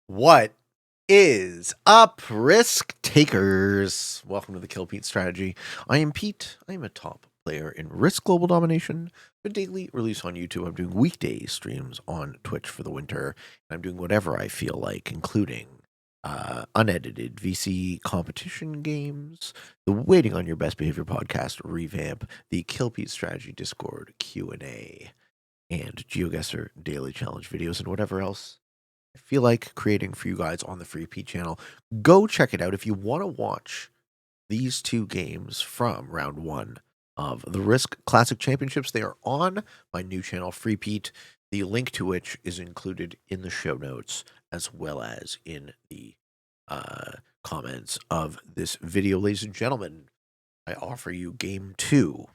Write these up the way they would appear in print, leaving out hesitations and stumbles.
What is up, risk takers? Welcome to the FreePete strategy. I am Pete. I am a top player in Risk Global Domination. A daily release on YouTube. I'm doing weekday streams on Twitch for the winter. I'm doing whatever I feel like, including unedited VC competition games, the Waiting on Your Best Behavior podcast revamp, the FreePete strategy Discord Q&A, and GeoGuessr daily challenge videos, and whatever else I feel like creating for you guys on the FreePete channel. Go check it out if you want to watch these two games from round one of the Risk Classic Championships. They are on my new channel, FreePete, the link to which is included in the show notes as well as in the comments of this video. Ladies and gentlemen, I offer you game two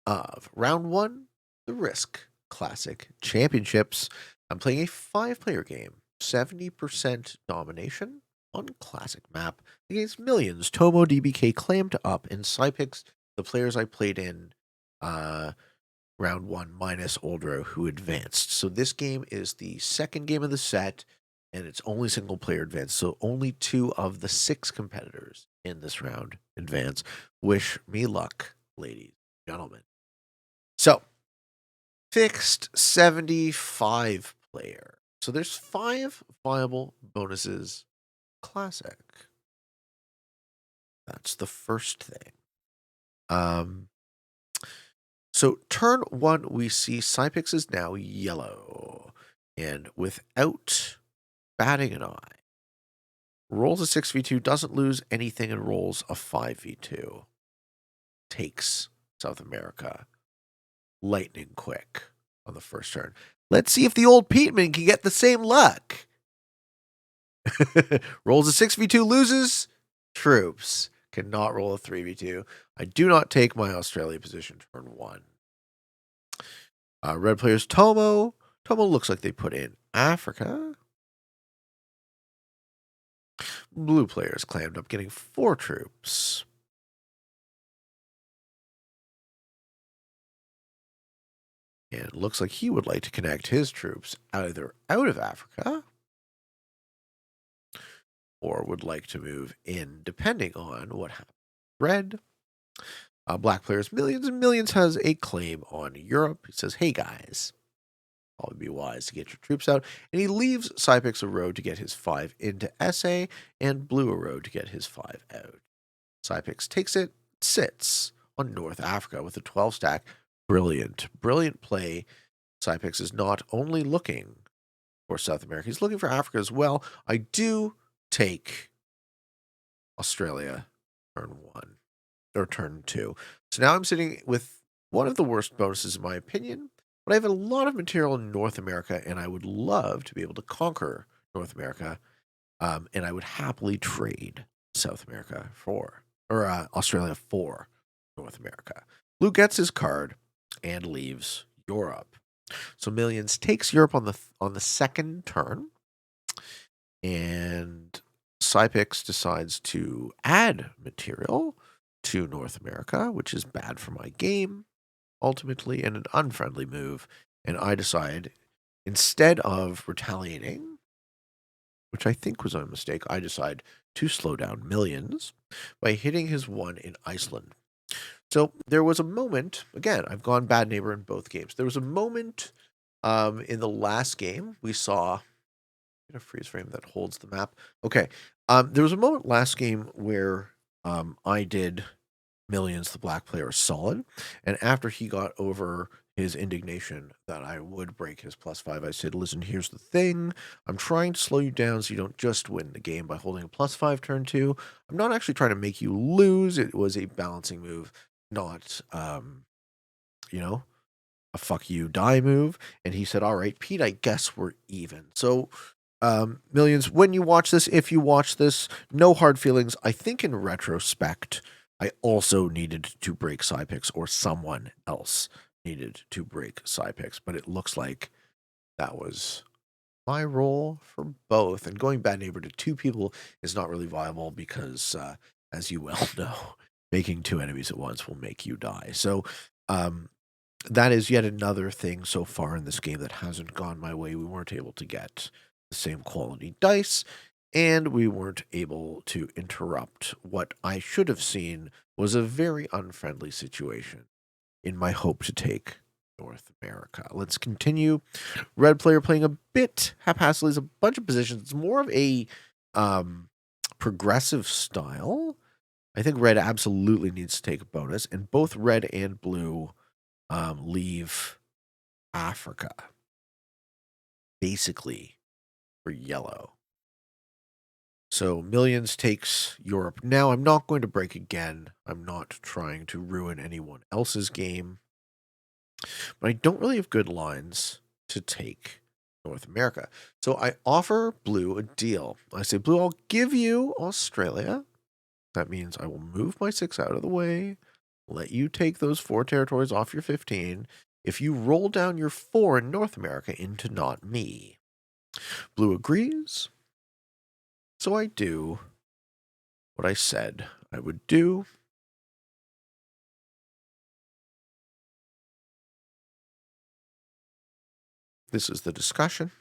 of round one, the Risk Classic Championships. I'm playing a 5-player game. 70% domination on classic map against millions. Tomo, DBK, Clammed Up, and Cypix, the players I played in round one minus Oldro, who advanced. So this game is the second game of the set, and it's only single player advance. So only 2 of the 6 competitors in this round advance. Wish me luck, ladies and gentlemen. So, fixed 75 player. So there's 5 viable bonuses. Classic. That's the first thing. So turn 1, we see Cypix is now yellow. And without batting an eye, rolls a 6v2, doesn't lose anything, and rolls a 5v2. Takes South America lightning quick on the first turn. Let's see if the old Peteman can get the same luck. Rolls a 6v2, loses troops. Cannot roll a 3v2. I do not take my Australia position turn 1. Red players Tomo. Tomo looks like they put in Africa. Blue players Clammed Up, getting 4 troops. And it looks like he would like to connect his troops either out of Africa or would like to move in, depending on what happens. Red. Black players Millions, and Millions has a claim on Europe. He says, hey guys, probably be wise to get your troops out. And he leaves Cypix a road to get his 5 into SA, and Blue a road to get his 5 out. Cypix takes it, sits on North Africa with a 12 stack. Brilliant play. Cypix is not only looking for South America, he's looking for Africa as well. I do take Australia turn 1 or turn 2. So now I'm sitting with one of the worst bonuses in my opinion, but I have a lot of material in North America, and I would love to be able to conquer North America, and I would happily trade South America for, or Australia for North America. Blue gets his card and leaves Europe. So Millions takes Europe on the second turn, and Cypix decides to add material to North America, which is bad for my game, ultimately, and an unfriendly move. And I decide, instead of retaliating, which I think was a mistake, I decide to slow down Millions by hitting his 1 in Iceland. So there was a moment, again, I've gone bad neighbor in both games. There was a moment in the last game we saw, get a freeze frame that holds the map. Okay. There was a moment last game where I did Millions, the black player, solid. And after he got over his indignation that I would break his +5, I said, listen, here's the thing. I'm trying to slow you down so you don't just win the game by holding a +5 turn 2. I'm not actually trying to make you lose. It was a balancing move, not, a fuck you die move. And he said, all right, Pete, I guess we're even. So Millions, when you watch this, if you watch this, no hard feelings. I think in retrospect, I also needed to break Cypix, or someone else needed to break Cypix, but it looks like that was my role for both. And going bad neighbor to 2 people is not really viable because, as you well know, making 2 enemies at once will make you die. So that is yet another thing so far in this game that hasn't gone my way. We weren't able to get the same quality dice, and we weren't able to interrupt what I should have seen was a very unfriendly situation in my hope to take North America. Let's continue. Red player playing a bit haphazardly. There's a bunch of positions. It's more of a progressive style. I think red absolutely needs to take a bonus, and both red and blue leave Africa basically for yellow. So Millions takes Europe. Now, I'm not going to break again. I'm not trying to ruin anyone else's game. But I don't really have good lines to take North America. So I offer Blue a deal. I say, Blue, I'll give you Australia. That means I will move my 6 out of the way, let you take those 4 territories off your 15 if you roll down your 4 in North America into not me. Blue agrees. So I do what I said I would do. This is the discussion.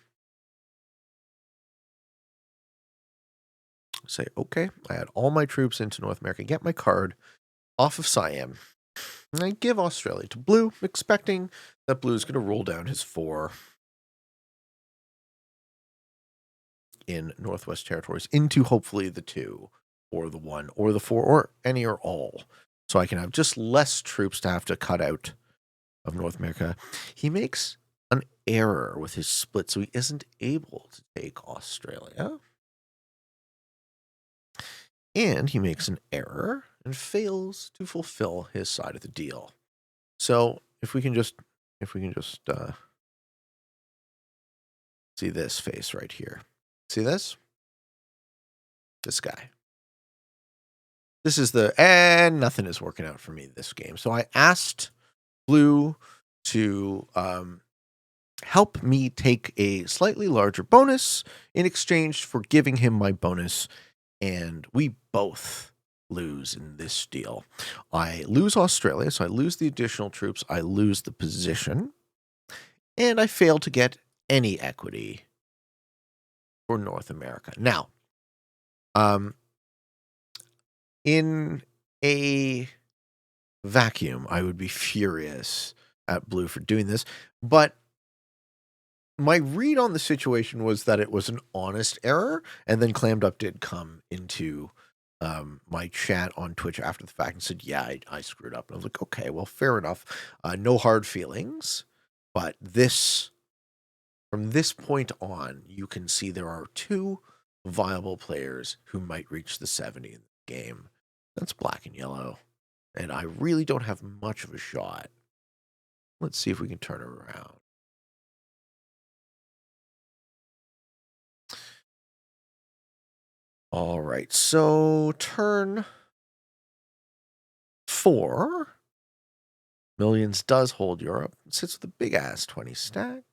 Say, okay, I add all my troops into North America, get my card off of Siam, and I give Australia to Blue, expecting that Blue is going to roll down his 4 in Northwest Territories into hopefully the 2 or the 1 or the 4 or any or all. So I can have just less troops to have to cut out of North America. He makes an error with his split, so he isn't able to take Australia. And he makes an error and fails to fulfill his side of the deal. So if we can just see this face right here. See this? This guy. This is and nothing is working out for me this game. So I asked Blue to help me take a slightly larger bonus in exchange for giving him my bonus, and we both lose in this deal. I lose Australia, so I lose the additional troops, I lose the position, and I fail to get any equity for North America. Now, in a vacuum, I would be furious at Blue for doing this, but my read on the situation was that it was an honest error, and then Clammed Up did come into my chat on Twitch after the fact and said, yeah, I screwed up. And I was like, okay, well, fair enough. No hard feelings. But from this point on, you can see there are 2 viable players who might reach the 70 in the game. That's black and yellow. And I really don't have much of a shot. Let's see if we can turn it around. All right, so turn 4. Millions does hold Europe. It sits with a big-ass 20 stack.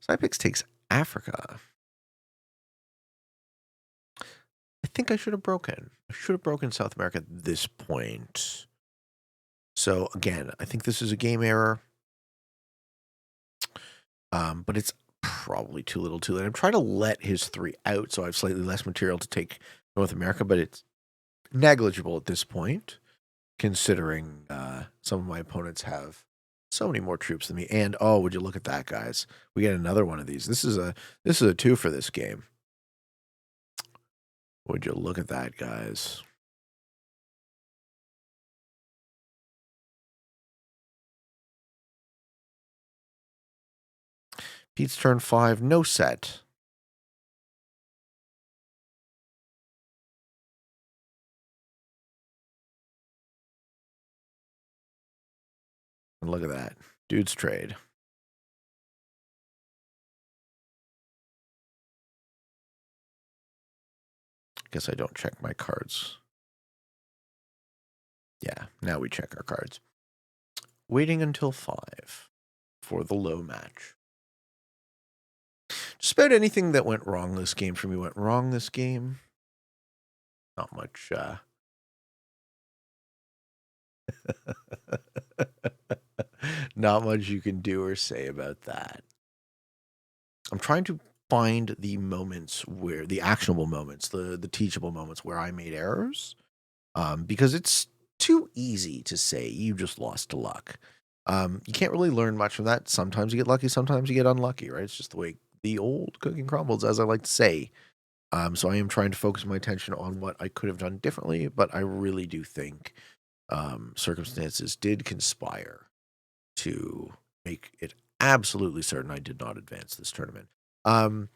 Cypix takes Africa. I think I should have broken. I should have broken South America at this point. So, again, I think this is a game error. But it's probably too little too late. I'm trying to let his 3 out so I have slightly less material to take North America, but it's negligible at this point, considering some of my opponents have so many more troops than me. And oh, would you look at that, guys? We get another one of these. This is a 2 for this game. Would you look at that, guys? Pete's turn 5, no set. And look at that. Dude's trade. Guess I don't check my cards. Yeah, now we check our cards. Waiting until 5 for the low match. Just about anything that went wrong this game for me went wrong this game. Not much Not much you can do or say about that. I'm trying to find the moments where the actionable moments, the teachable moments where I made errors, because it's too easy to say you just lost to luck. You can't really learn much from that. Sometimes you get lucky, sometimes you get unlucky, right? It's just the way the old cooking crumbles, as I like to say. So I am trying to focus my attention on what I could have done differently, but I really do think circumstances did conspire to make it absolutely certain I did not advance this tournament. Um,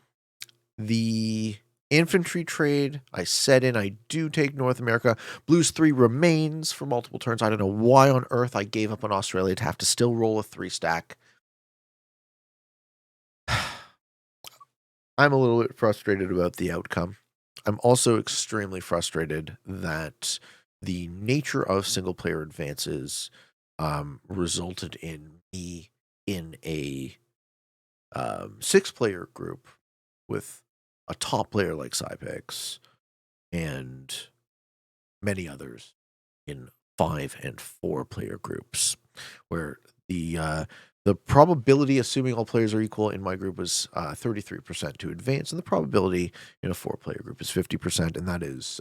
the infantry trade, I set in, I do take North America. Blues 3 remains for multiple turns. I don't know why on earth I gave up on Australia to have to still roll a 3 stack. I'm a little bit frustrated about the outcome. I'm also extremely frustrated that the nature of single player advances resulted in me in a 6-player group with a top player like Cypex and many others in 5 and 4-player groups, where the probability, assuming all players are equal in my group, was 33% to advance, and the probability in a 4-player group is 50%, and that is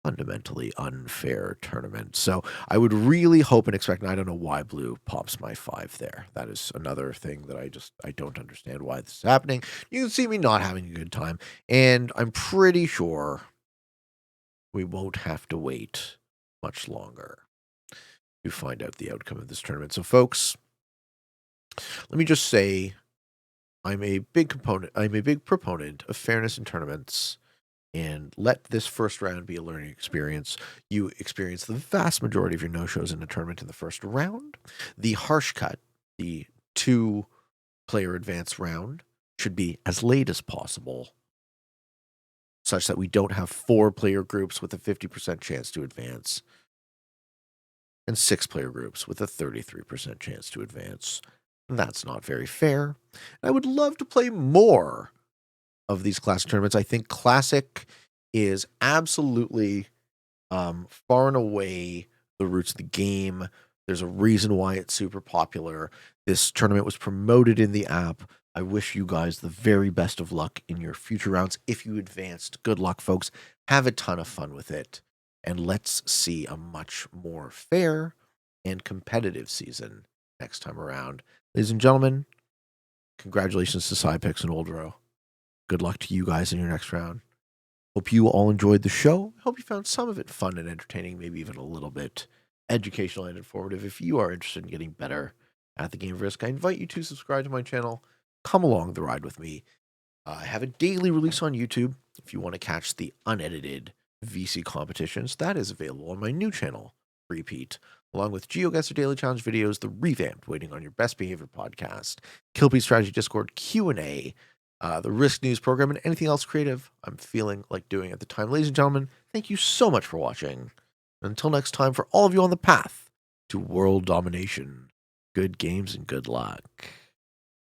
fundamentally unfair tournament. So I would really hope and expect, and I don't know why blue pops my 5 there. That is another thing that I don't understand why this is happening. You can see me not having a good time, and I'm pretty sure we won't have to wait much longer to find out the outcome of this tournament. So folks, let me just say I'm a big proponent of fairness in tournaments, and let this first round be a learning experience. You experience the vast majority of your no-shows in a tournament in the first round. The harsh cut, the 2-player advance round, should be as late as possible, such that we don't have 4-player groups with a 50% chance to advance and 6-player groups with a 33% chance to advance. That's not very fair. I would love to play more of these classic tournaments. I think classic is absolutely far and away the roots of the game. There's a reason why it's super popular. This tournament was promoted in the app. I wish you guys the very best of luck in your future rounds. If you advanced, good luck, folks. Have a ton of fun with it. And let's see a much more fair and competitive season next time around. Ladies and gentlemen, congratulations to Cypex and Oldro. Good luck to you guys in your next round. Hope you all enjoyed the show. Hope you found some of it fun and entertaining, maybe even a little bit educational and informative. If you are interested in getting better at the game of Risk, I invite you to subscribe to my channel. Come along the ride with me. I have a daily release on YouTube. If you want to catch the unedited VC competitions, that is available on my new channel, FreePete, along with GeoGuessr Daily Challenge videos, the revamped Waiting on Your Best Behavior podcast, KillPete Strategy Discord Q&A, the Risk News program, and anything else creative I'm feeling like doing at the time. Ladies and gentlemen, thank you so much for watching. Until next time, for all of you on the path to world domination, good games and good luck.